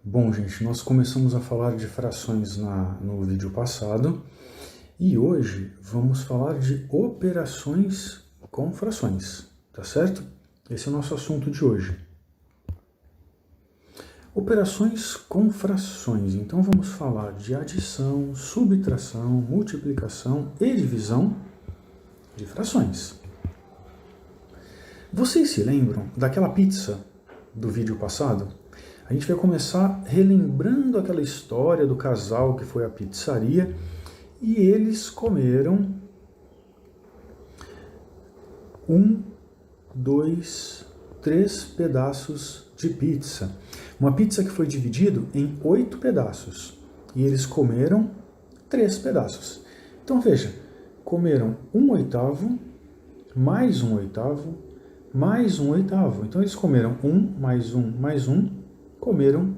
Bom, gente, nós começamos a falar de frações no vídeo passado e hoje vamos falar de operações com frações, tá certo? Esse é o nosso assunto de hoje. Operações com frações, então vamos falar de adição, subtração, multiplicação e divisão de frações. Vocês se lembram daquela pizza do vídeo passado? A gente vai começar relembrando aquela história do casal que foi à pizzaria e eles comeram 3 pedaços de pizza. Uma pizza que foi dividida em 8 pedaços e eles comeram 3 pedaços. Então veja, comeram 1/8, mais 1/8, mais 1/8. Então eles comeram 1 mais 1 mais 1, comeram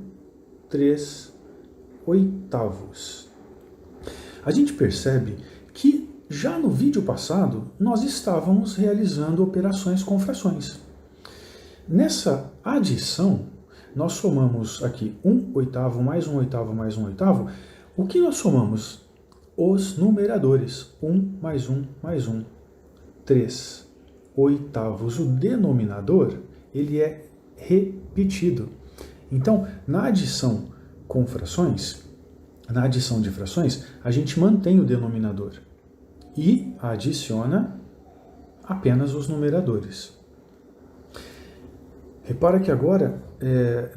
3/8. A gente percebe que já no vídeo passado nós estávamos realizando operações com frações. Nessa adição, nós somamos aqui 1/8 mais 1/8 mais 1/8. O que nós somamos? Os numeradores. 1 mais 1 mais 1. 3/8. O denominador, ele é repetido. Então, na adição com frações, na adição de frações, a gente mantém o denominador e adiciona apenas os numeradores. Repara que agora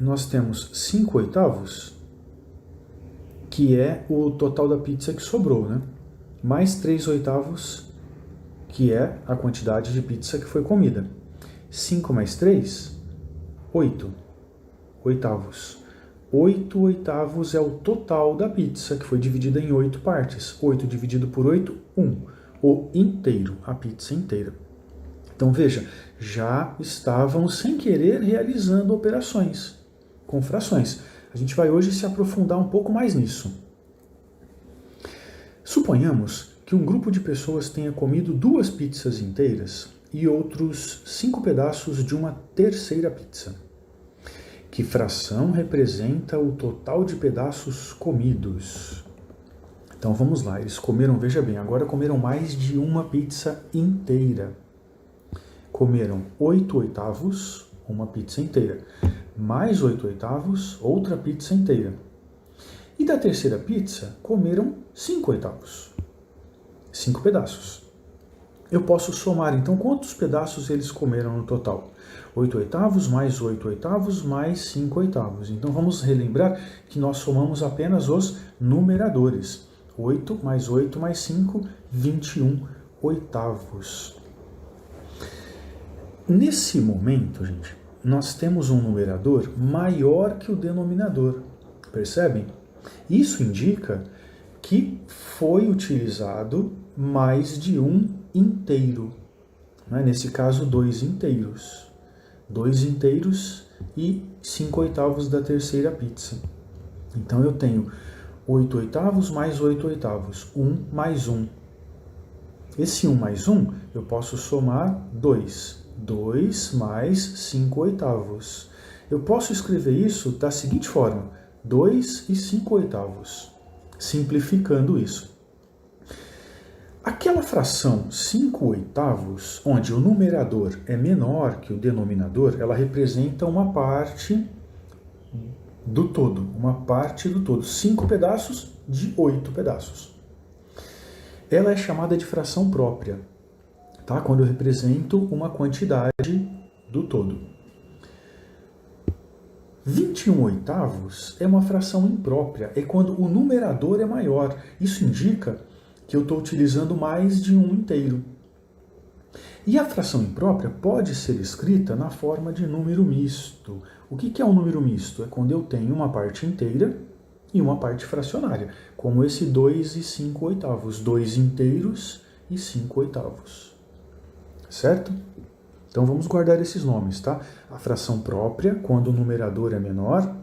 nós temos 5/8, que é o total da pizza que sobrou, né? Mais 3/8, que é a quantidade de pizza que foi comida. 5 mais 3, 8/8. 8/8 é o total da pizza, que foi dividida em 8 partes. 8 dividido por 8, 1. O inteiro, a pizza inteira. Então veja, já estavam sem querer realizando operações com frações. A gente vai hoje se aprofundar um pouco mais nisso. Suponhamos que um grupo de pessoas tenha comido 2 pizzas inteiras e outros 5 pedaços de uma terceira pizza. Que fração representa o total de pedaços comidos? Então vamos lá, eles comeram, veja bem, agora comeram mais de uma pizza inteira. Comeram 8/8, uma pizza inteira, mais 8/8, outra pizza inteira. E da terceira pizza, comeram 5/8, 5 pedaços. Eu posso somar, então, quantos pedaços eles comeram no total? 8/8 mais 8/8 mais 5/8. Então vamos relembrar que nós somamos apenas os numeradores. 8 mais 8 mais 5, 21/8. Nesse momento, gente, nós temos um numerador maior que o denominador. Percebem? Isso indica que foi utilizado mais de um inteiro. Nesse caso, 2 inteiros. 2 inteiros e 5/8 da terceira pizza. Então eu tenho 8/8 mais 8/8, 1 mais 1. Esse 1 mais 1 eu posso somar 2. 2 mais 5/8. Eu posso escrever isso da seguinte forma: 2 e 5/8, simplificando isso. Aquela fração 5/8, onde o numerador é menor que o denominador, ela representa uma parte do todo. Uma parte do todo. 5 pedaços de 8 pedaços. Ela é chamada de fração própria, tá? Quando eu represento uma quantidade do todo. 21/8 é uma fração imprópria. É quando o numerador é maior. Isso indica que eu estou utilizando mais de um inteiro. E a fração imprópria pode ser escrita na forma de número misto. O que é um número misto? É quando eu tenho uma parte inteira e uma parte fracionária, como esse 2 e 5/8, 2 inteiros e 5/8. Certo? Então vamos guardar esses nomes, tá? A fração própria, quando o numerador é menor.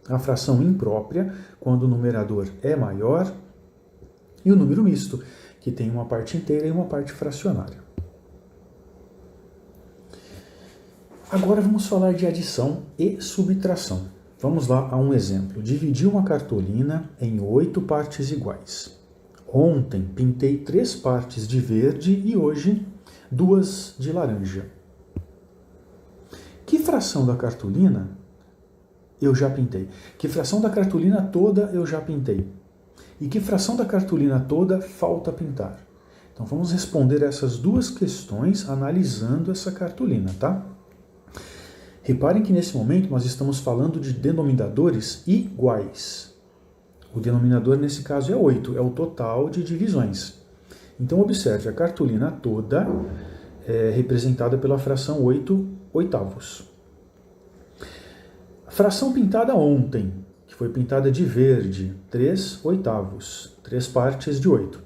A fração imprópria, quando o numerador é maior. E o número misto, que tem uma parte inteira e uma parte fracionária. Agora vamos falar de adição e subtração. Vamos lá a um exemplo. Dividi uma cartolina em 8 partes iguais. Ontem pintei 3 partes de verde e hoje 2 de laranja. Que fração da cartolina eu já pintei? Que fração da cartolina toda eu já pintei? E que fração da cartolina toda falta pintar? Então vamos responder essas duas questões analisando essa cartolina, tá? Reparem que nesse momento nós estamos falando de denominadores iguais. O denominador nesse caso é 8, é o total de divisões. Então observe, a cartolina toda é representada pela fração 8 oitavos. A fração pintada ontem, que foi pintada de verde, 3 oitavos, 3 partes de 8.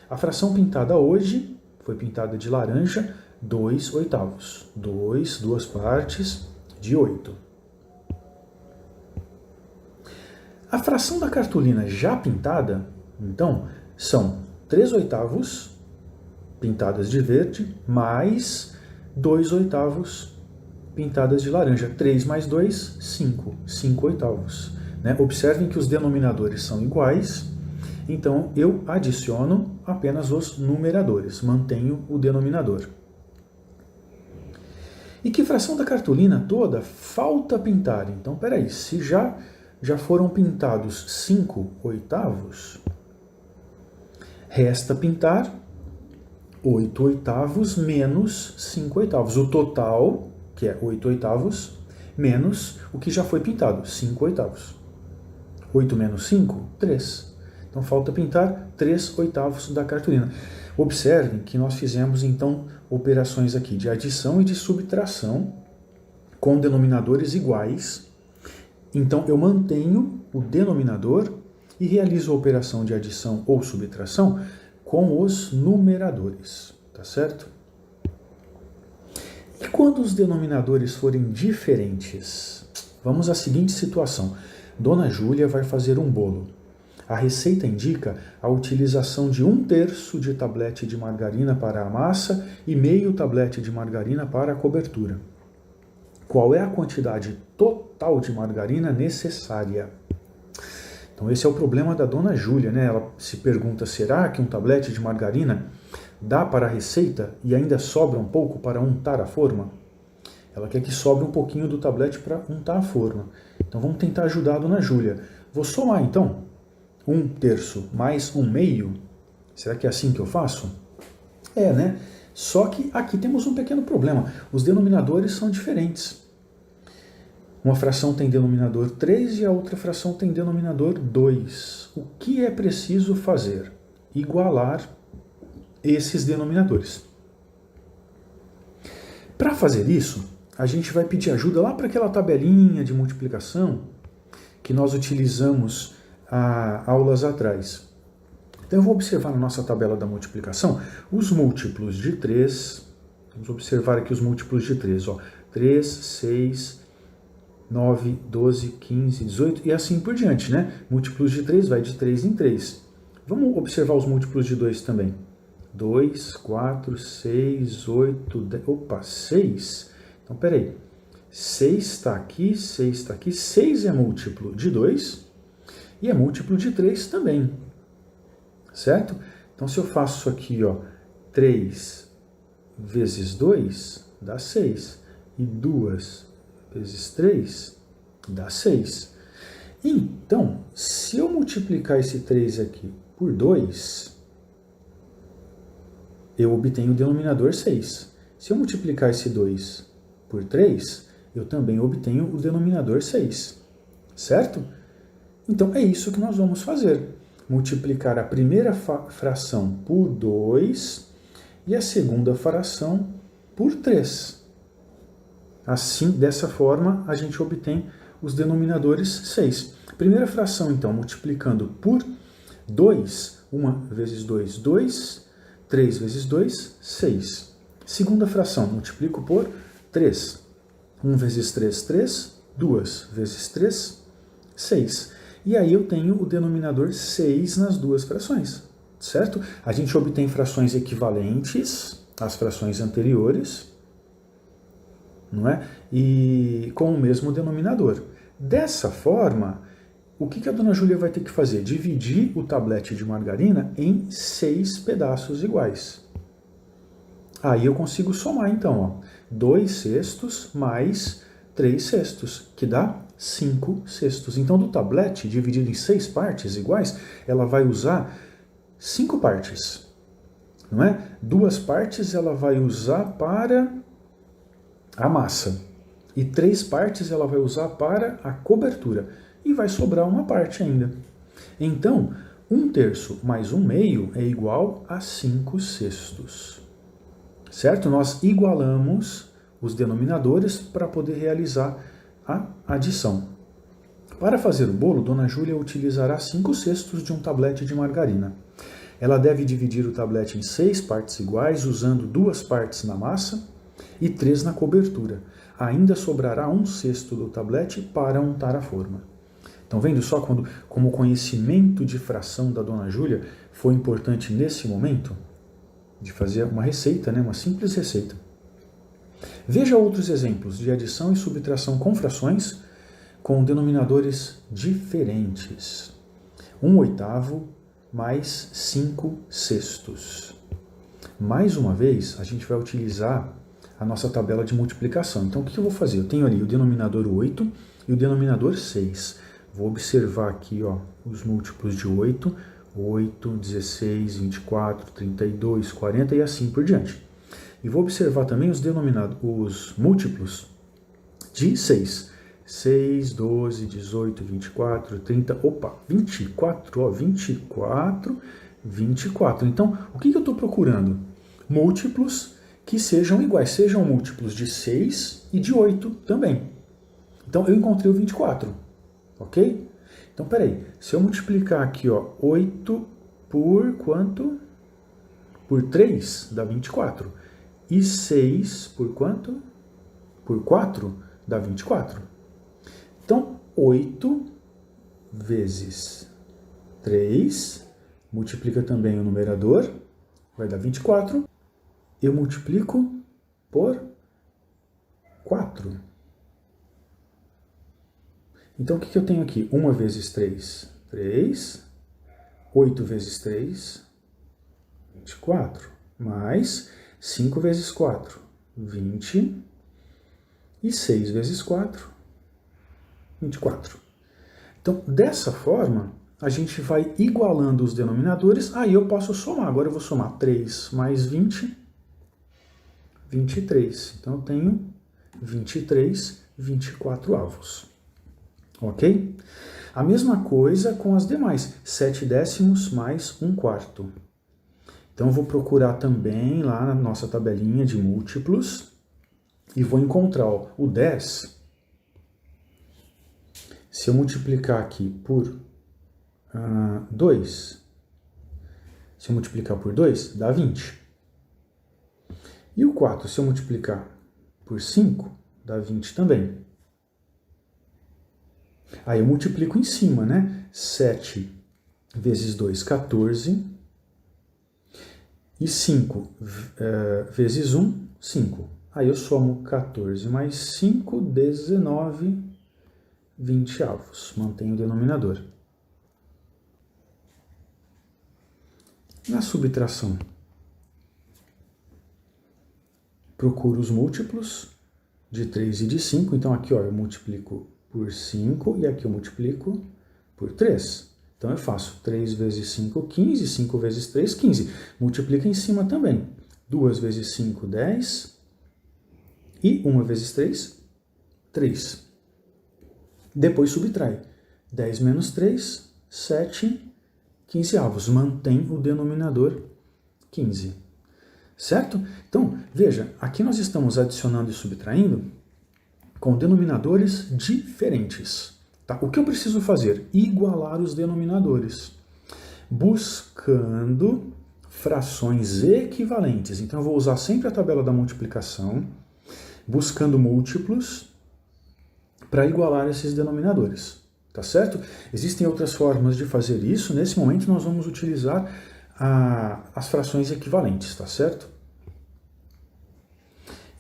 A fração pintada hoje foi pintada de laranja, 2 oitavos, 2 partes de 8. A fração da cartolina já pintada, então, são 3 oitavos pintadas de verde, mais 2 oitavos pintadas de laranja. 3 mais 2, 5. 5 oitavos. Né? Observem que os denominadores são iguais, então eu adiciono apenas os numeradores, mantenho o denominador. E que fração da cartolina toda falta pintar? Então, peraí, se já foram pintados 5 oitavos, resta pintar 8 oitavos menos 5 oitavos. O total, que é 8 oitavos, menos o que já foi pintado, 5 oitavos. 8 menos 5, 3. Então, falta pintar 3 oitavos da cartolina. Observem que nós fizemos, então, operações aqui de adição e de subtração com denominadores iguais. Então, eu mantenho o denominador e realizo a operação de adição ou subtração com os numeradores, tá certo? E quando os denominadores forem diferentes? Vamos à seguinte situação. Dona Júlia vai fazer um bolo. A receita indica a utilização de 1/3 de tablete de margarina para a massa e meio tablete de margarina para a cobertura. Qual é a quantidade total de margarina necessária? Então esse é o problema da Dona Júlia, né? Ela se pergunta, será que um tablete de margarina dá para a receita e ainda sobra um pouco para untar a forma? Ela quer que sobre um pouquinho do tablete para untar a forma. Então vamos tentar ajudar a Dona Júlia. Vou somar então 1/3 mais 1/2. Será que é assim que eu faço? É, né? Só que aqui temos um pequeno problema. Os denominadores são diferentes. Uma fração tem denominador 3 e a outra fração tem denominador 2. O que é preciso fazer? Igualar esses denominadores. Para fazer isso, a gente vai pedir ajuda lá para aquela tabelinha de multiplicação que nós utilizamos aulas atrás. Então eu vou observar na nossa tabela da multiplicação os múltiplos de 3. Vamos observar aqui os múltiplos de 3. 3, 6, 9, 12, 15, 18 e assim por diante, né? Múltiplos de 3 vai de 3 em 3. Vamos observar os múltiplos de 2 também. 2, 4, 6, 8, 10... Opa, 6? Então, peraí. 6 está aqui, 6 está aqui. 6 é múltiplo de 2 e é múltiplo de 3 também. Certo? Então, se eu faço aqui, 3 vezes 2, dá 6. E 2 vezes 3, dá 6. Então, se eu multiplicar esse 3 aqui por 2, eu obtenho o denominador 6. Se eu multiplicar esse 2 por 3, eu também obtenho o denominador 6. Certo? Então, é isso que nós vamos fazer. Multiplicar a primeira fração por 2 e a segunda fração por 3. Assim, dessa forma, a gente obtém os denominadores 6. Primeira fração, então, multiplicando por 2, 1 vezes 2, 2, 3 vezes 2, 6. Segunda fração, multiplico por 3. 1 vezes 3, 3, 2 vezes 3, 6. E aí eu tenho o denominador 6 nas duas frações, certo? A gente obtém frações equivalentes às frações anteriores, não é? E com o mesmo denominador. Dessa forma, o que a dona Júlia vai ter que fazer? Dividir o tablete de margarina em 6 pedaços iguais. Aí eu consigo somar então, ó, 2 cestos mais 3 cestos, que dá 5 cestos. Então do tablete, dividido em 6 partes iguais, ela vai usar 5 partes, não é? 2 partes ela vai usar para a massa e 3 partes ela vai usar para a cobertura. E vai sobrar uma parte ainda. Então, 1/3 mais 1/2 é igual a 5 sextos. Certo? Nós igualamos os denominadores para poder realizar a adição. Para fazer o bolo, Dona Júlia utilizará 5 cestos de um tablete de margarina. Ela deve dividir o tablete em 6 partes iguais, usando 2 partes na massa e 3 na cobertura. Ainda sobrará 1 cesto do tablete para untar a forma. Então, vendo só como o conhecimento de fração da Dona Júlia foi importante nesse momento de fazer uma receita, né? Uma simples receita. Veja outros exemplos de adição e subtração com frações com denominadores diferentes. 1/8 mais 5 sextos. Mais uma vez, a gente vai utilizar a nossa tabela de multiplicação. Então, o que eu vou fazer? Eu tenho ali o denominador 8 e o denominador 6. Vou observar aqui, ó, os múltiplos de 8, 8, 16, 24, 32, 40 e assim por diante. E vou observar também os múltiplos de 6. 6, 12, 18, 24, 30, 24, ó, 24, 24. Então, o que eu estou procurando? Múltiplos que sejam iguais, sejam múltiplos de 6 e de 8 também. Então, eu encontrei o 24. Ok? Então, peraí. Se eu multiplicar aqui, ó, 8 por quanto? Por 3 dá 24. E 6 por quanto? Por 4 dá 24. Então, 8 vezes 3, multiplica também o numerador, vai dar 24. Eu multiplico por 4. Então, o que eu tenho aqui? 1 vezes 3, 3. 8 vezes 3, 24. Mais 5 vezes 4, 20. E 6 vezes 4, 24. Então, dessa forma, a gente vai igualando os denominadores. Aí eu posso somar. Agora eu vou somar 3 mais 20, 23. Então, eu tenho 23, 24 avos. Ok? A mesma coisa com as demais. 7 décimos mais 1/4. Então, eu vou procurar também lá na nossa tabelinha de múltiplos e vou encontrar o 10. Se eu multiplicar aqui por 2, se eu multiplicar por 2, dá 20. E o 4, se eu multiplicar por 5, dá 20 também. Aí eu multiplico em cima, né? 7 vezes 2, 14. E 5 vezes 1, 5. Aí eu somo 14 mais 5, 19, 20 avos. Mantenho o denominador. Na subtração, procuro os múltiplos de 3 e de 5. Então aqui, ó, eu multiplico por 5 e aqui eu multiplico por 3. Então eu faço 3 vezes 5, 15, 5 vezes 3, 15. Multiplica em cima também. 2 vezes 5, 10. E 1 vezes 3, 3. Depois subtrai. 10 menos 3, 7, 15 avos. Mantém o denominador 15. Certo? Então, veja, aqui nós estamos adicionando e subtraindo com denominadores diferentes. Tá? O que eu preciso fazer? Igualar os denominadores, buscando frações equivalentes. Então, eu vou usar sempre a tabela da multiplicação, buscando múltiplos para igualar esses denominadores. Tá certo? Existem outras formas de fazer isso. Nesse momento, nós vamos utilizar as frações equivalentes, tá certo?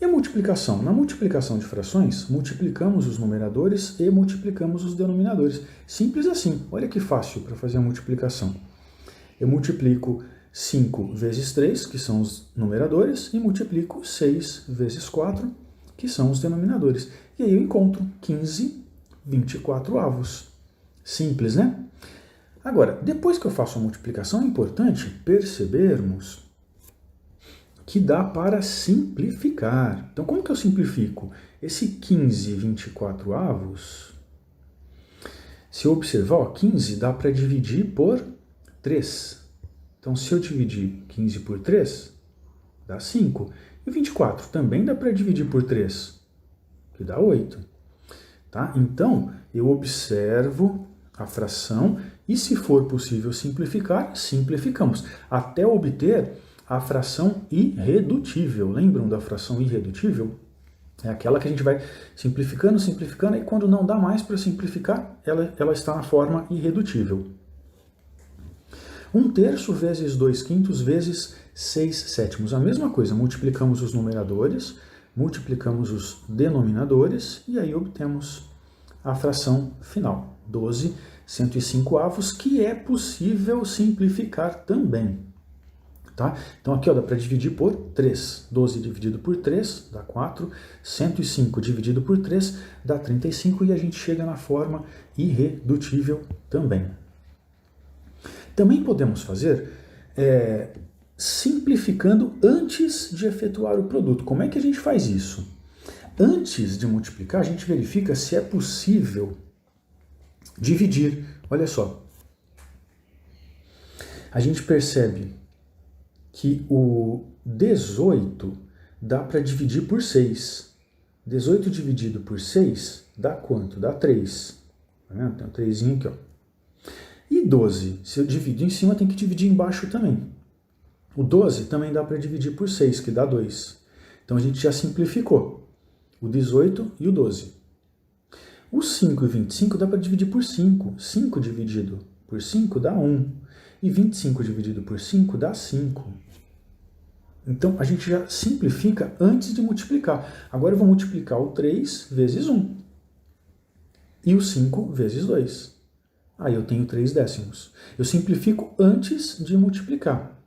E a multiplicação? Na multiplicação de frações, multiplicamos os numeradores e multiplicamos os denominadores. Simples assim. Olha que fácil para fazer a multiplicação. Eu multiplico 5 vezes 3, que são os numeradores, e multiplico 6 vezes 4, que são os denominadores. E aí eu encontro 15/24. Simples, né? Agora, depois que eu faço a multiplicação, é importante percebermos que dá para simplificar. Então, como que eu simplifico? Esse 15/24, se eu observar, ó, 15 dá para dividir por 3. Então, se eu dividir 15 por 3, dá 5. E 24 também dá para dividir por 3, que dá 8. Tá? Então, eu observo a fração e, se for possível simplificar, simplificamos, até obter a fração irredutível. Lembram da fração irredutível? É aquela que a gente vai simplificando, simplificando, e quando não dá mais para simplificar, ela está na forma irredutível. 1/3 vezes 2/5 vezes 6/7. A mesma coisa, multiplicamos os numeradores, multiplicamos os denominadores, e aí obtemos a fração final, 12/105, que é possível simplificar também. Tá? Então aqui ó, dá para dividir por 3. 12 dividido por 3 dá 4. 105 dividido por 3 dá 35. E a gente chega na forma irredutível também. Também podemos fazer simplificando antes de efetuar o produto. Como é que a gente faz isso? Antes de multiplicar, a gente verifica se é possível dividir. Olha só. A gente percebe que o 18 dá para dividir por 6. 18 dividido por 6 dá quanto? Dá 3. Tá vendo? Tem um 3 aqui, ó. E 12, se eu dividir em cima, tem que dividir embaixo também. O 12 também dá para dividir por 6, que dá 2. Então a gente já simplificou o 18 e o 12. O 5 e 25 dá para dividir por 5. 5 dividido por 5 dá 1. E 25 dividido por 5 dá 5. Então, a gente já simplifica antes de multiplicar. Agora eu vou multiplicar o 3 vezes 1. E o 5 vezes 2. Aí eu tenho 3/10. Eu simplifico antes de multiplicar.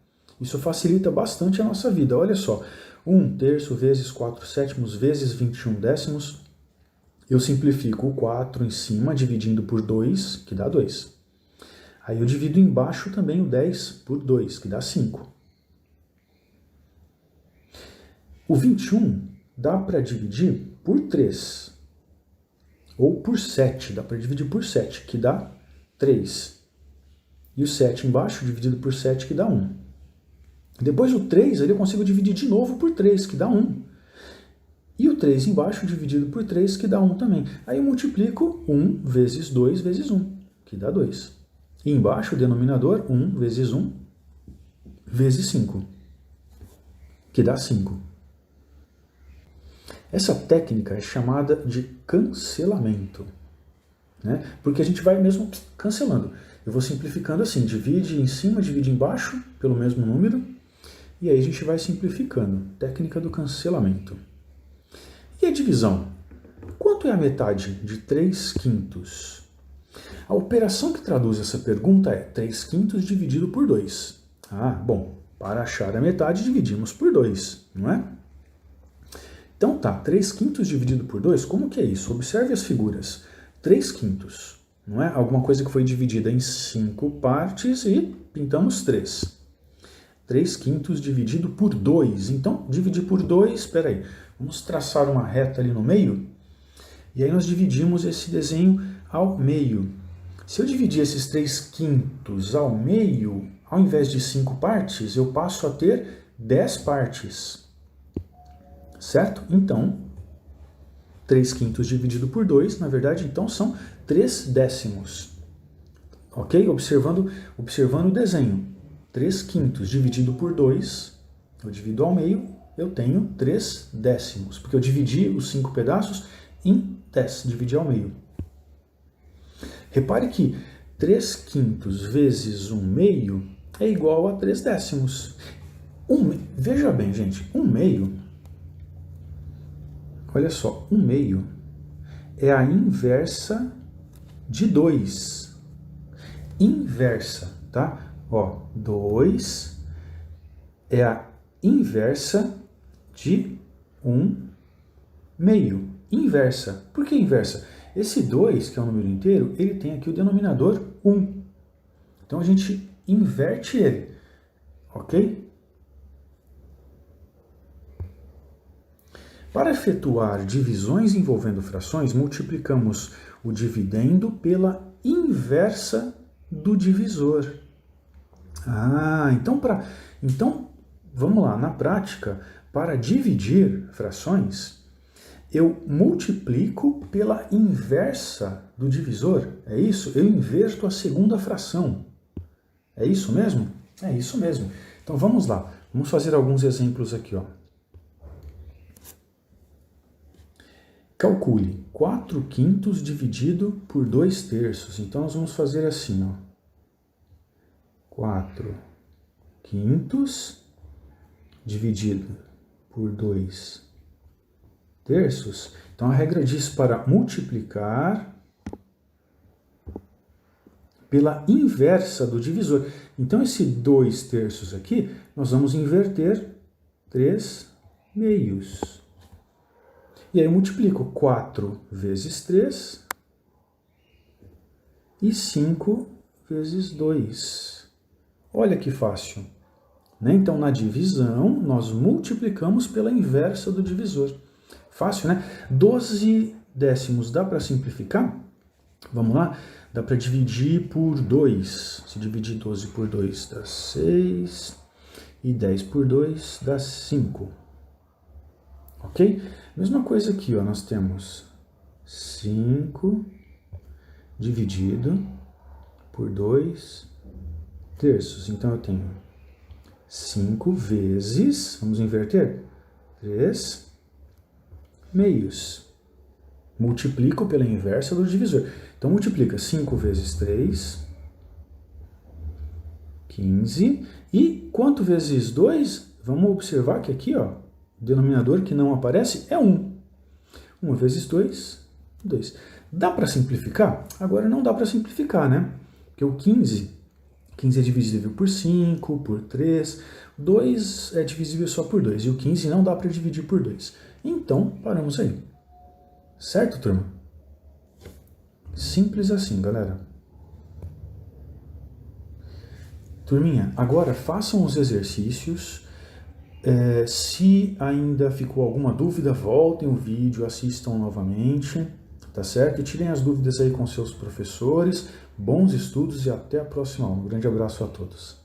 Isso facilita bastante a nossa vida. Olha só. 1/3 vezes 4/7 vezes 21/10. Eu simplifico o 4 em cima, dividindo por 2, que dá 2. Aí eu divido embaixo também o 10 por 2, que dá 5. O 21 dá para dividir por 3. Ou por 7, dá para dividir por 7, que dá 3. E o 7 embaixo, dividido por 7, que dá 1. Depois o 3, eu consigo dividir de novo por 3, que dá 1. E o 3 embaixo, dividido por 3, que dá 1 também. Aí eu multiplico 1 vezes 2 vezes 1, que dá 2. E embaixo o denominador, 1 vezes 1 vezes 5, que dá 5. Essa técnica é chamada de cancelamento, né? Porque a gente vai mesmo cancelando. Eu vou simplificando assim, divide em cima, divide embaixo, pelo mesmo número, e aí a gente vai simplificando. Técnica do cancelamento. E a divisão? Quanto é a metade de 3/5? A operação que traduz essa pergunta é 3/5 dividido por 2. Ah, bom, para achar a metade dividimos por 2, não é? Então tá, 3/5 dividido por 2, como que é isso? Observe as figuras. 3/5, não é? Alguma coisa que foi dividida em 5 partes e pintamos 3. 3/5 dividido por 2. Então, dividir por 2, espera aí. Vamos traçar uma reta ali no meio. E aí nós dividimos esse desenho ao meio. Se eu dividir esses 3/5 ao meio, ao invés de 5 partes, eu passo a ter 10 partes. Certo? Então, 3/5 dividido por 2, na verdade, então são 3/10. Ok? Observando o desenho. 3/5 dividido por 2, eu divido ao meio, eu tenho 3/10, porque eu dividi os 5 pedaços em 10, dividi ao meio. Repare que 3/5 vezes 1/2 é igual a 3/10. Veja bem, gente, 1/2 olha só, 1/2 é a inversa de 2. Inversa, tá? Ó, 2 é a inversa de 1/2. Inversa. Por que inversa? Esse 2, que é um número inteiro, ele tem aqui o denominador 1. Então a gente inverte ele, ok? Para efetuar divisões envolvendo frações, multiplicamos o dividendo pela inversa do divisor. Então, vamos lá, na prática, para dividir frações, eu multiplico pela inversa do divisor. É isso? Eu inverto a segunda fração. É isso mesmo? É isso mesmo. Então vamos lá. Vamos fazer alguns exemplos aqui, ó. Calcule 4/5 dividido por 2/3. Então nós vamos fazer assim, ó. 4/5 dividido por 2/3. Então a regra diz para multiplicar pela inversa do divisor. Então esse 2/3 aqui, nós vamos inverter 3/2. E aí eu multiplico 4 vezes 3 e 5 vezes 2. Olha que fácil. Né? Então, na divisão, nós multiplicamos pela inversa do divisor. Fácil, né? 12 décimos dá para simplificar? Vamos lá? Dá para dividir por 2. Se dividir 12 por 2 dá 6. E 10 por 2 dá 5. Ok? Mesma coisa aqui, ó, nós temos 5 dividido por 2/3. Então eu tenho 5 vezes, vamos inverter, 3/2. Multiplico pela inversa do divisor. Então multiplica 5 vezes 3, 15. E quanto vezes 2? Vamos observar que aqui, ó, o denominador que não aparece é 1. 1 vezes 2, 2. Dá para simplificar? Agora não dá para simplificar, né? Porque o 15 é divisível por 5, por 3. 2 é divisível só por 2. E o 15 não dá para dividir por 2. Então, paramos aí. Certo, turma? Simples assim, galera. Turminha, agora façam os exercícios. Se ainda ficou alguma dúvida, voltem o vídeo, assistam novamente, tá certo? E tirem as dúvidas aí com seus professores. Bons estudos e até a próxima aula. Um grande abraço a todos.